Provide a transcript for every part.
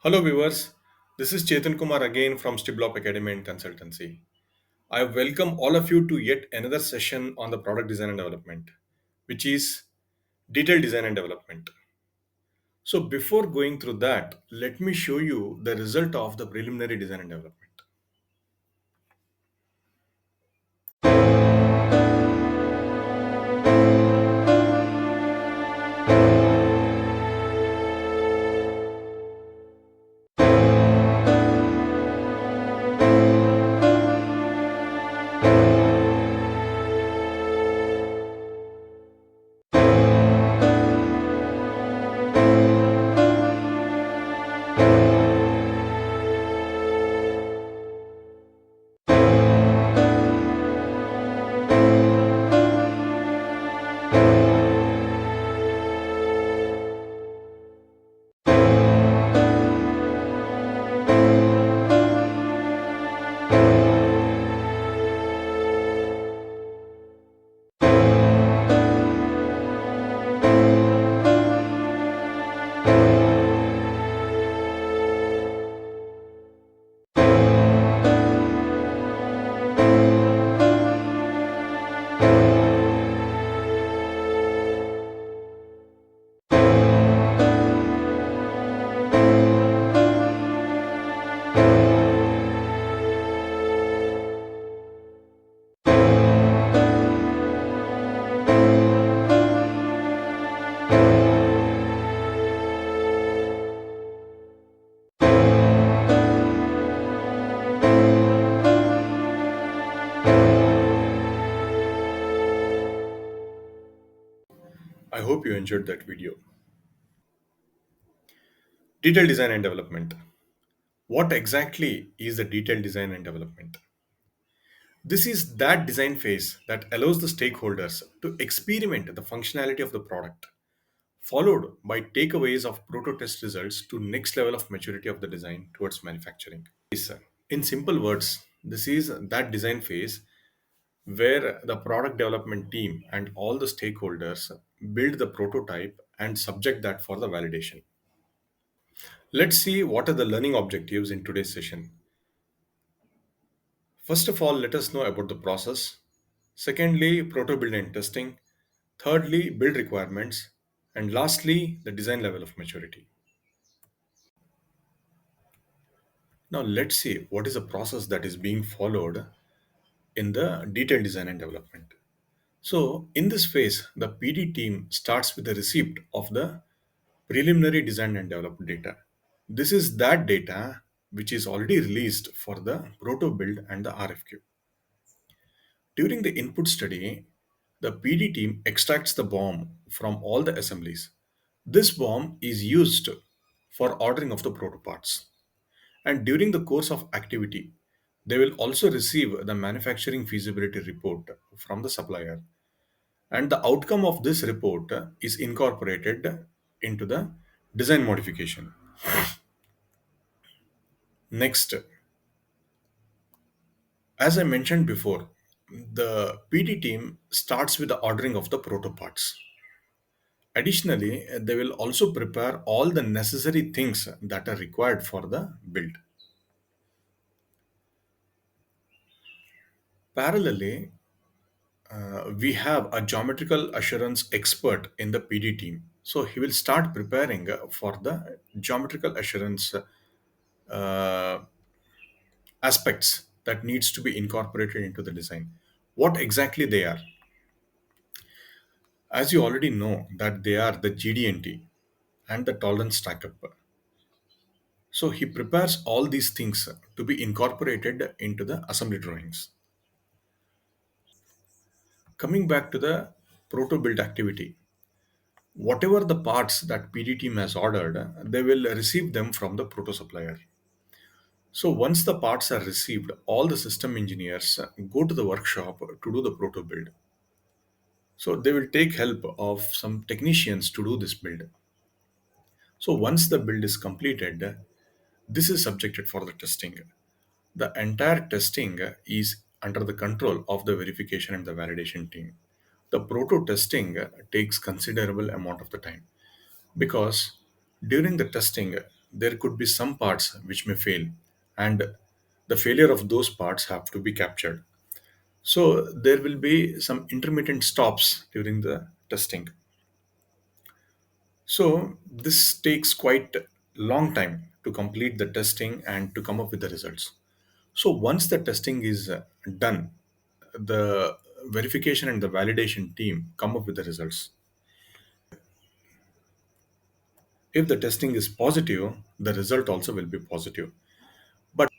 Hello, viewers. This is Chetan Kumar again from Stiblop Academy and Consultancy. I welcome all of you to yet another session on the product design and development, which is detailed design and development. So, before going through that, let me show you the result of the preliminary design and development. I hope you enjoyed that video. Detailed design and development. What exactly is the detailed design and development? This is that design phase that allows the stakeholders to experiment the functionality of the product, followed by takeaways of proto test results to next level of maturity of the design towards manufacturing. In simple words, this is that design phase where the product development team and all the stakeholders build the prototype and subject that for the validation. Let's see what are the learning objectives in today's session. First of all, let us know about the process. Secondly, proto build and testing. Thirdly, build requirements. And lastly, the design level of maturity. Now, let's see what is the process that is being followed in the detailed design and development. So, in this phase, the PD team starts with the receipt of the preliminary design and development data. This is that data which is already released for the proto build and the RFQ. During the input study, the PD team extracts the BOM from all the assemblies. This BOM is used for ordering of the proto parts. And during the course of activity, they will also receive the manufacturing feasibility report from the supplier. And the outcome of this report is incorporated into the design modification. Next, as I mentioned before, the PD team starts with the ordering of the proto parts. Additionally, they will also prepare all the necessary things that are required for the build. Parallelly, we have a geometrical assurance expert in the PD team. So he will start preparing for the geometrical assurance uh, aspects that needs to be incorporated into the design. What exactly they are? As you already know that they are the GD&T and the tolerance stack up. So he prepares all these things to be incorporated into the assembly drawings. Coming back to the proto build activity, whatever the parts that PD team has ordered, they will receive them from the proto supplier. So once the parts are received, all the system engineers go to the workshop to do the proto build. So they will take help of some technicians to do this build. So once the build is completed, this is subjected for the testing. The entire testing is under the control of the verification and the validation team. The proto testing takes considerable amount of the time because during the testing there could be some parts which may fail, and the failure of those parts have to be captured. So there will be some intermittent stops during the testing. So this takes quite long time to complete the testing and to come up with the results. So once the testing is done, the verification and the validation team come up with the results. If the testing is positive, the result also will be positive. But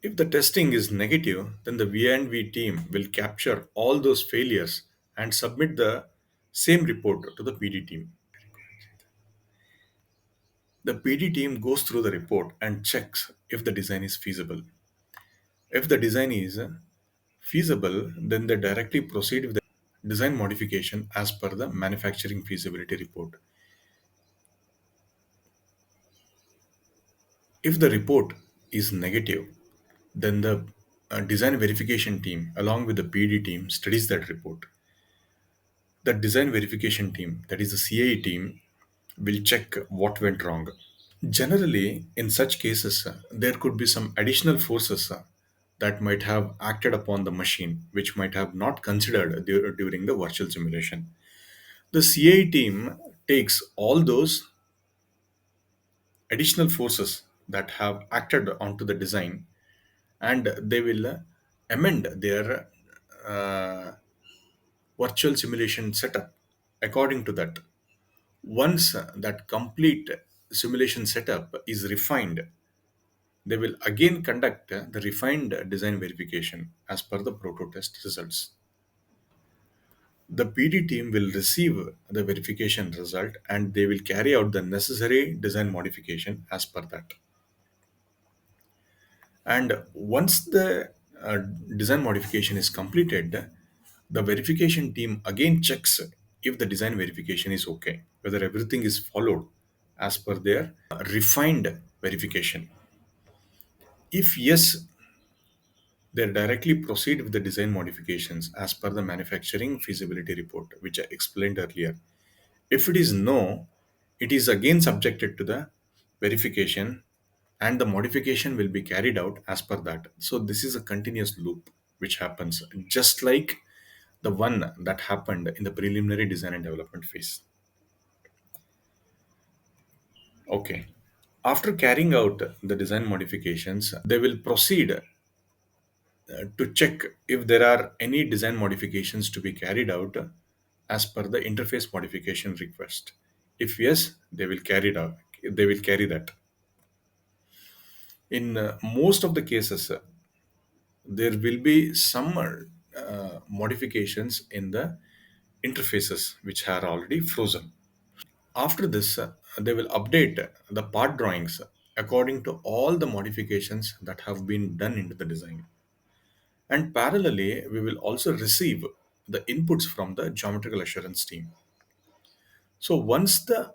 if the testing is negative, then the V&V team will capture all those failures and submit the same report to the PD team. The PD team goes through the report and checks if the design is feasible. If the design is feasible, then they directly proceed with the design modification as per the manufacturing feasibility report. If the report is negative, then the design verification team, along with the PD team, studies that report. The design verification team, that is the CAE team, will check what went wrong. Generally, in such cases, there could be some additional forces that might have acted upon the machine, which might have not considered during the virtual simulation. The CAE team takes all those additional forces that have acted onto the design, and they will amend their uh, virtual simulation setup according to that. Once that complete simulation setup is refined, they will again conduct the refined design verification as per the proto test results. The PD team will receive the verification result and they will carry out the necessary design modification as per that. And once the uh, design modification is completed, the verification team again checks if the design verification is okay, whether everything is followed as per their refined verification. If yes, they directly proceed with the design modifications as per the manufacturing feasibility report, which I explained earlier. If it is no, it is again subjected to the verification and the modification will be carried out as per that. So, this is a continuous loop which happens just like the one that happened in the preliminary design and development phase. Okay. After carrying out the design modifications, they will proceed to check if there are any design modifications to be carried out as per the interface modification request. If yes, they will carry it out. They will carry that. In most of the cases, there will be some modifications in the interfaces which are already frozen. After this, they will update the part drawings according to all the modifications that have been done into the design. And parallelly, we will also receive the inputs from the geometrical assurance team. So once the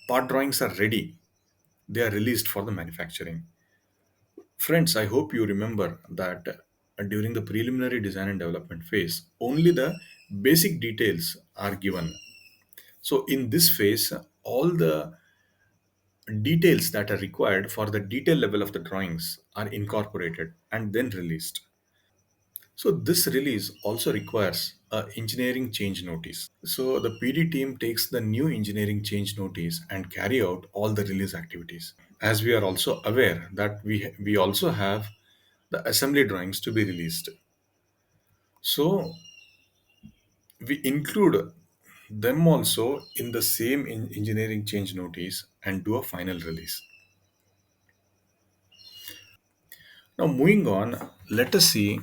part drawings are ready, they are released for the manufacturing. Friends, I hope you remember that during the preliminary design and development phase, only the basic details are given. So in this phase, all the details that are required for the detail level of the drawings are incorporated and then released. So this release also requires a engineering change notice. So the PD team takes the new engineering change notice and carry out all the release activities. As we are also aware that we also have the assembly drawings to be released. So we include them also in the same engineering change notice and do a final release. Now moving on, let us see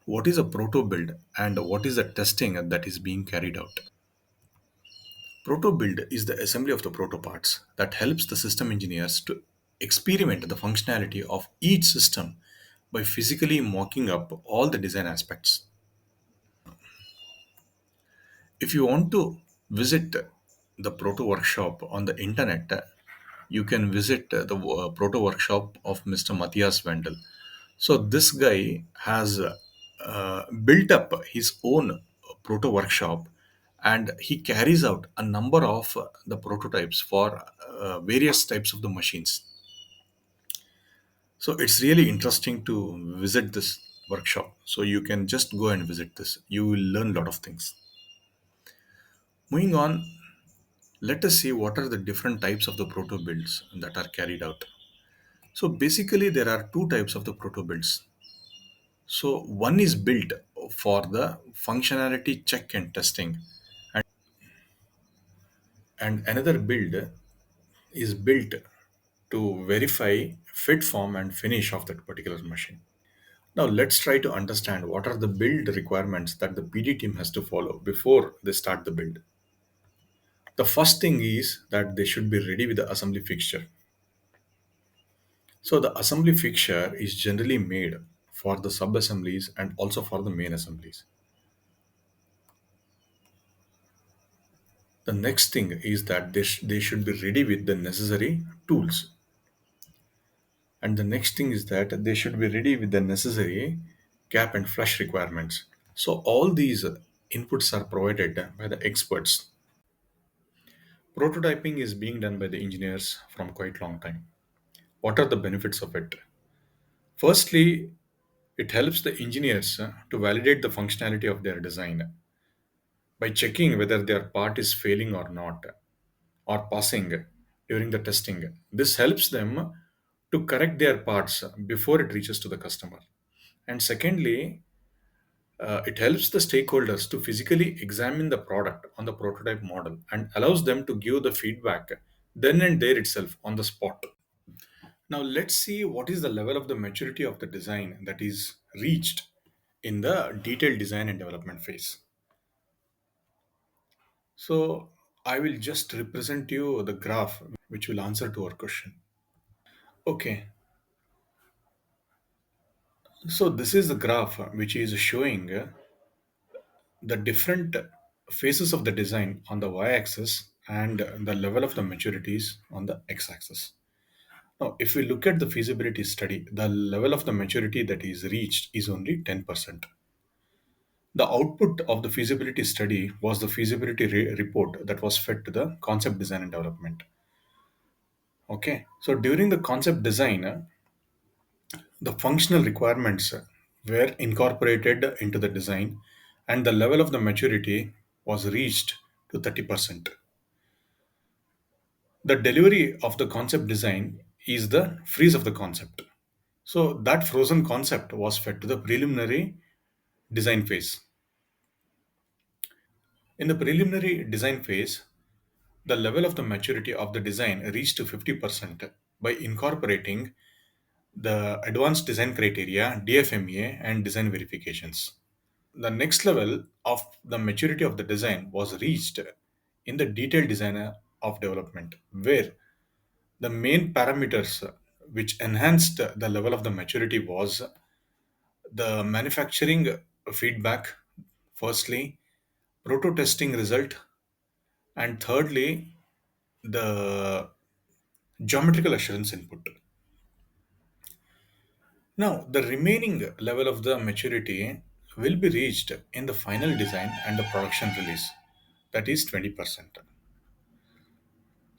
what is a proto build and what is the testing that is being carried out. Proto build is the assembly of the proto parts that helps the system engineers to experiment the functionality of each system by physically mocking up all the design aspects. If you want to visit the proto workshop on the internet, you can visit the proto workshop of Mr. Matthias Wendel. So this guy has built up his own proto workshop, and he carries out a number of the prototypes for various types of the machines. So it's really interesting to visit this workshop. So you can just go and visit this. You will learn a lot of things. Moving on, let us see what are the different types of the proto builds that are carried out. So basically, there are two types of the proto builds. So one is built for the functionality check and testing, and another build is built to verify fit, form, and finish of that particular machine. Now let's try to understand what are the build requirements that the PD team has to follow before they start the build. The first thing is that they should be ready with the assembly fixture. So the assembly fixture is generally made for the sub assemblies and also for the main assemblies. The next thing is that they should be ready with the necessary tools. And the next thing is that they should be ready with the necessary cap and flush requirements. So all these inputs are provided by the experts. Prototyping is being done by the engineers from quite long time. What are the benefits of it? Firstly, it helps the engineers to validate the functionality of their design by checking whether their part is failing or not, or passing during the testing. This helps them to correct their parts before it reaches to the customer. And secondly, it helps the stakeholders to physically examine the product on the prototype model and allows them to give the feedback then and there itself on the spot. Now, let's see what is the level of the maturity of the design that is reached in the detailed design and development phase. So, I will just represent you the graph which will answer to our question. Okay, so this is the graph which is showing the different phases of the design on the y-axis and the level of the maturities on the x-axis. Now, if we look at the feasibility study, the level of the maturity that is reached is only 10%. The output of the feasibility study was the feasibility report that was fed to the concept design and development. Okay, so during the concept design, the functional requirements were incorporated into the design, and the level of the maturity was reached to 30%. The delivery of the concept design is the freeze of the concept. So, that frozen concept was fed to the preliminary design phase. In the preliminary design phase, the level of the maturity of the design reached to 50% by incorporating the advanced design criteria, DFMEA, and design verifications. The next level of the maturity of the design was reached in the detailed design of development, where the main parameters which enhanced the level of the maturity was the manufacturing feedback, firstly, proto testing result, and thirdly, the geometrical assurance input. Now, the remaining level of the maturity will be reached in the final design and the production release, that is 20%.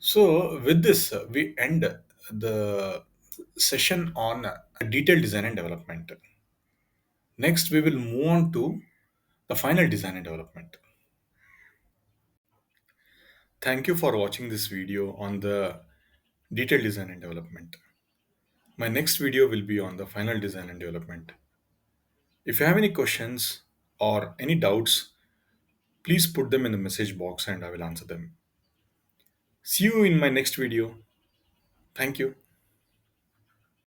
So, with this, we end the session on detailed design and development. Next, we will move on to the final design and development. Thank you for watching this video on the detailed design and development. My next video will be on the final design and development. If you have any questions or any doubts, please put them in the message box and I will answer them. See you in my next video. Thank you.